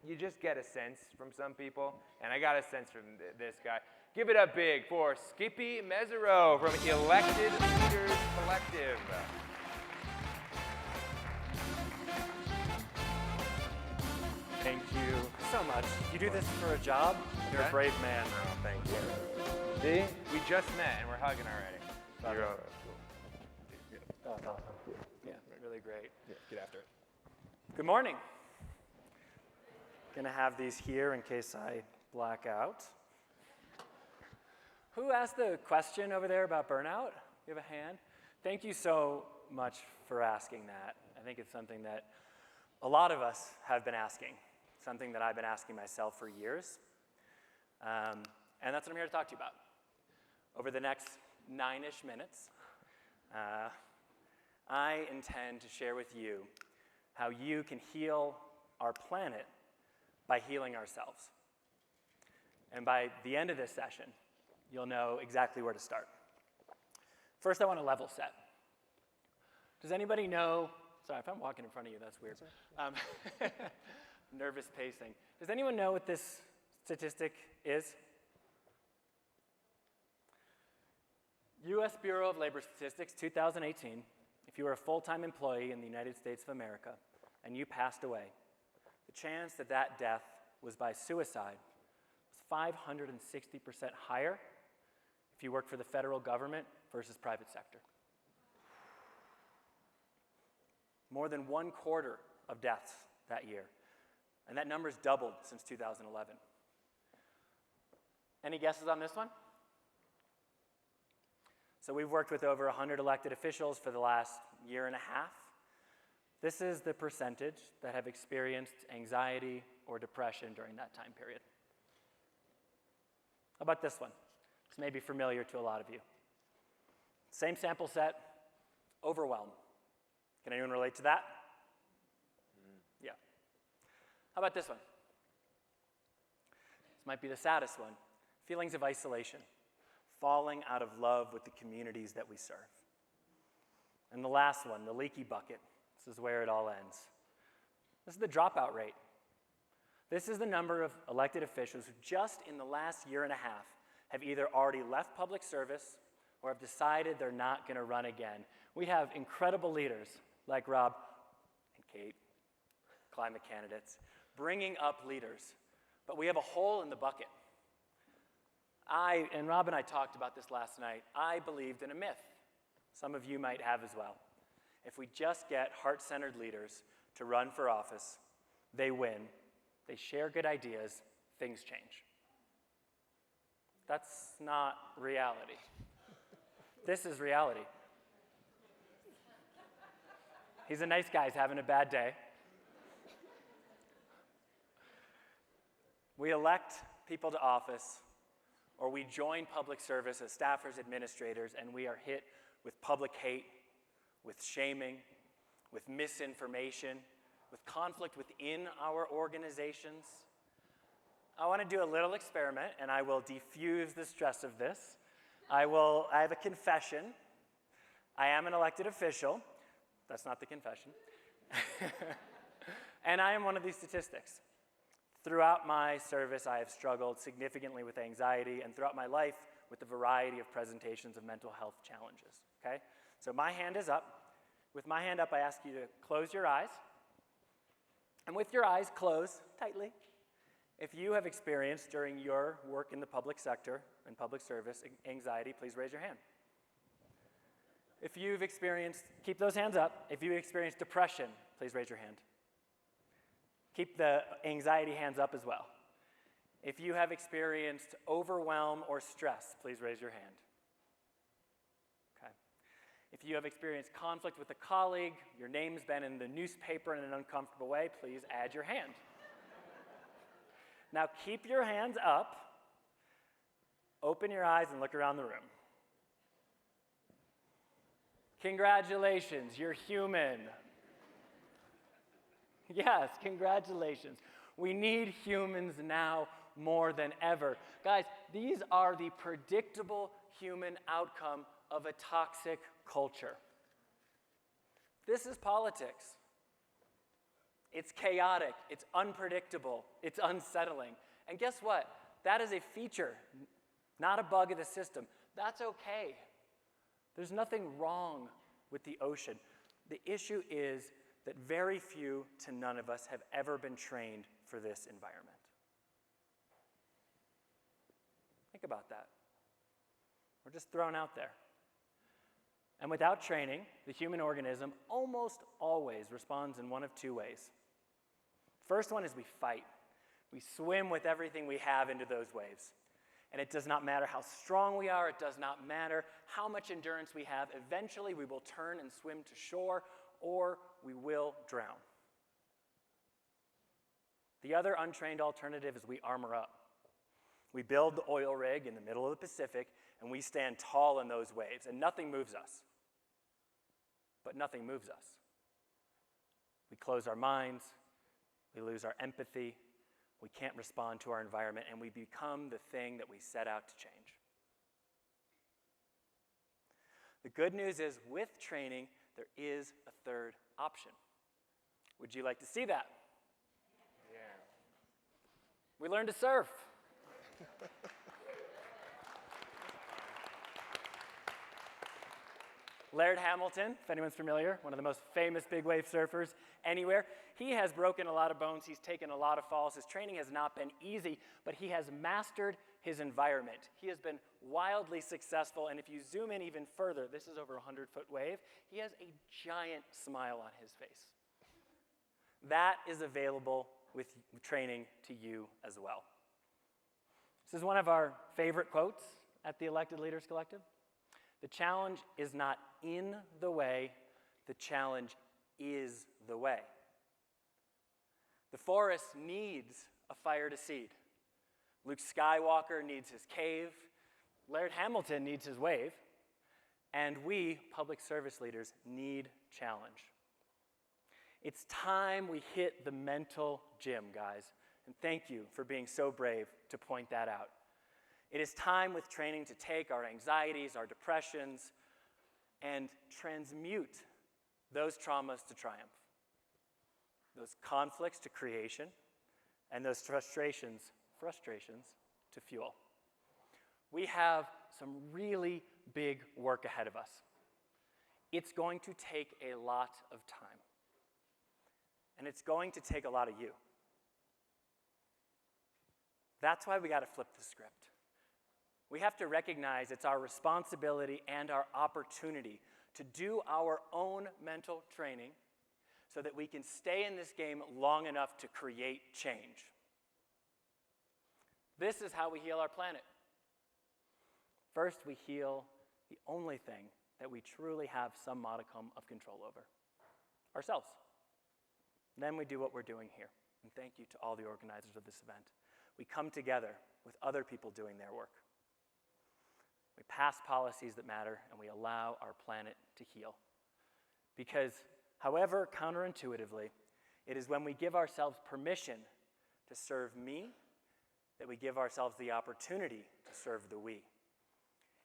you just get a sense from some people, and I got a sense from this guy. Give it up big for Skippy Mesirow from Elected Leaders Collective. Thank you so much. You do this for a job? You're a brave man. Oh, thank you. See? We just met and we're hugging already. That's awesome. Yeah, really great. Yeah, get after it. Good morning. Gonna have these here in case I black out. Who asked the question over there about burnout? You have a hand? Thank you so much for asking that. I think it's something that a lot of us have been asking, something that I've been asking myself for years. And that's what I'm here to talk to you about. Over the next 9-ish minutes, I intend to share with you how you can heal our planet by healing ourselves. And by the end of this session, you'll know exactly where to start. First, I want to level set. Does anybody know, sorry, if I'm walking in front of you, that's weird. Nervous pacing. Does anyone know what this statistic is? US Bureau of Labor Statistics, 2018, if you were a full-time employee in the United States of America and you passed away, the chance that that death was by suicide was 560% higher if you work for the federal government versus private sector. More than 1/4 of deaths that year. And that number's doubled since 2011. Any guesses on this one? So we've worked with over 100 elected officials for the last year and a half. This is the percentage that have experienced anxiety or depression during that time period. How about this one? This may be familiar to a lot of you. Same sample set, overwhelm. Can anyone relate to that? Yeah. How about this one? This might be the saddest one. Feelings of isolation, falling out of love with the communities that we serve. And the last one, the leaky bucket. This is where it all ends. This is the dropout rate. This is the number of elected officials who just in the last year and a half have either already left public service or have decided they're not going to run again. We have incredible leaders like Rob and Kate, climate candidates, bringing up leaders. But we have a hole in the bucket. Rob and I talked about this last night. I believed in a myth. Some of you might have as well. If we just get heart-centered leaders to run for office, they win, they share good ideas, things change. That's not reality. This is reality. He's a nice guy, he's having a bad day. We elect people to office, or we join public service as staffers, administrators, and we are hit with public hate, with shaming, with misinformation, with conflict within our organizations. I want to do a little experiment, and I will diffuse the stress of this. I have a confession. I am an elected official. That's not the confession. And I am one of these statistics. Throughout my service, I have struggled significantly with anxiety, and throughout my life with a variety of presentations of mental health challenges, okay? So my hand is up. With my hand up, I ask you to close your eyes. And with your eyes closed tightly, if you have experienced during your work in the public sector and public service anxiety, please raise your hand. If you've experienced, keep those hands up. If you've experienced depression, please raise your hand. Keep the anxiety hands up as well. If you have experienced overwhelm or stress, please raise your hand. Okay. If you have experienced conflict with a colleague, your name's been in the newspaper in an uncomfortable way, please add your hand. Now keep your hands up, open your eyes, and look around the room. Congratulations, you're human. Yes, congratulations. We need humans now more than ever. Guys, these are the predictable human outcome of a toxic culture. This is politics. It's chaotic, it's unpredictable, it's unsettling. And guess what? That is a feature, not a bug of the system. That's okay. There's nothing wrong with the ocean. The issue is that very few to none of us have ever been trained for this environment. Think about that. We're just thrown out there. And without training, the human organism almost always responds in one of two ways. First one is we fight. We swim with everything we have into those waves. And it does not matter how strong we are, it does not matter how much endurance we have, eventually we will turn and swim to shore, or we will drown. The other untrained alternative is we armor up. We build the oil rig in the middle of the Pacific, and we stand tall in those waves, and nothing moves us. But nothing moves us. We close our minds, we lose our empathy, we can't respond to our environment, and we become the thing that we set out to change. The good news is, with training, there is a third option. Would you like to see that? Yeah. We learn to surf. Laird Hamilton, if anyone's familiar, one of the most famous big wave surfers anywhere, he has broken a lot of bones, he's taken a lot of falls, his training has not been easy, but he has mastered his environment. He has been wildly successful, and if you zoom in even further, this is over a 100-foot wave, he has a giant smile on his face. That is available with training to you as well. This is one of our favorite quotes at the Elected Leaders Collective. The challenge is not in the way, the challenge is the way. The forest needs a fire to seed. Luke Skywalker needs his cave, Laird Hamilton needs his wave, and we, public service leaders, need challenge. It's time we hit the mental gym, guys, and thank you for being so brave to point that out. It is time with training to take our anxieties, our depressions, and transmute those traumas to triumph, those conflicts to creation, and those frustrations to fuel. We have some really big work ahead of us. It's going to take a lot of time, and it's going to take a lot of you. That's why we got to flip the script. We have to recognize it's our responsibility and our opportunity to do our own mental training so that we can stay in this game long enough to create change. This is how we heal our planet. First, we heal the only thing that we truly have some modicum of control over, ourselves. Then we do what we're doing here. And thank you to all the organizers of this event. We come together with other people doing their work. We pass policies that matter, and we allow our planet to heal. Because, however counterintuitively, it is when we give ourselves permission to serve me that we give ourselves the opportunity to serve the we.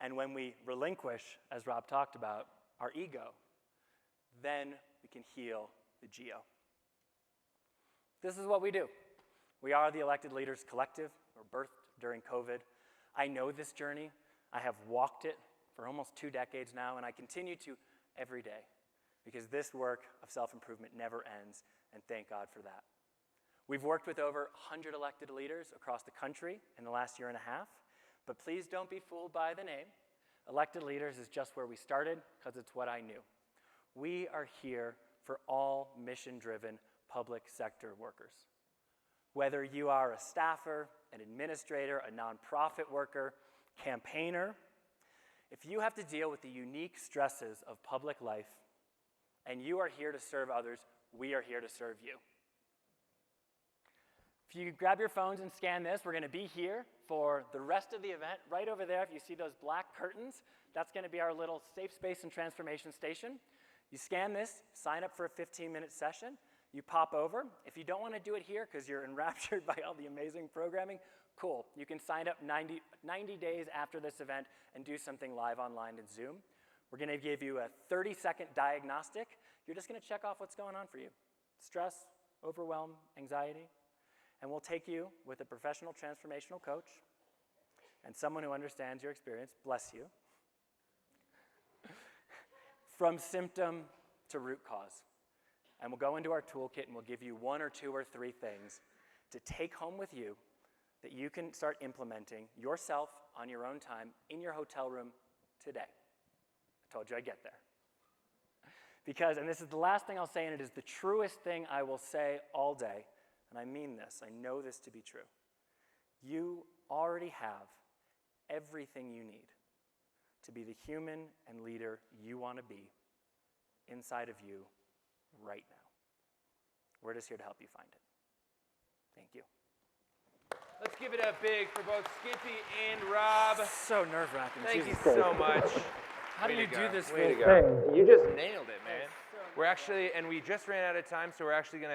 And when we relinquish, as Rob talked about, our ego, then we can heal the geo. This is what we do. We are the Elected Leaders Collective. We're birthed during COVID. I know this journey. I have walked it for almost 2 decades now, and I continue to every day, because this work of self-improvement never ends, and thank God for that. We've worked with over 100 elected leaders across the country in the last year and a half, but please don't be fooled by the name. Elected Leaders is just where we started, because it's what I knew. We are here for all mission-driven public sector workers. Whether you are a staffer, an administrator, a nonprofit worker, campaigner, if you have to deal with the unique stresses of public life and you are here to serve others, we are here to serve you. If you grab your phones and scan this, we're going to be here for the rest of the event. Right over there, if you see those black curtains, that's going to be our little safe space and transformation station. You scan this, sign up for a 15-minute session. You pop over. If you don't want to do it here because you're enraptured by all the amazing programming, cool. You can sign up 90 days after this event and do something live online in Zoom. We're going to give you a 30-second diagnostic. You're just going to check off what's going on for you. Stress, overwhelm, anxiety, and we'll take you with a professional transformational coach and someone who understands your experience, bless you, from symptom to root cause. And we'll go into our toolkit and we'll give you 1 or 2 or 3 things to take home with you that you can start implementing yourself on your own time in your hotel room today. I told you I'd get there. Because, and this is the last thing I'll say, and it is the truest thing I will say all day, and I mean this, I know this to be true. You already have everything you need to be the human and leader you want to be inside of you right now. We're just here to help you find it. Thank you. Let's give it up big for both Skippy and Rob. So nerve-wracking. Thank you so much. How do you do this? Way to go. You just nailed it, man. We're actually, and we just ran out of time, so we're actually going to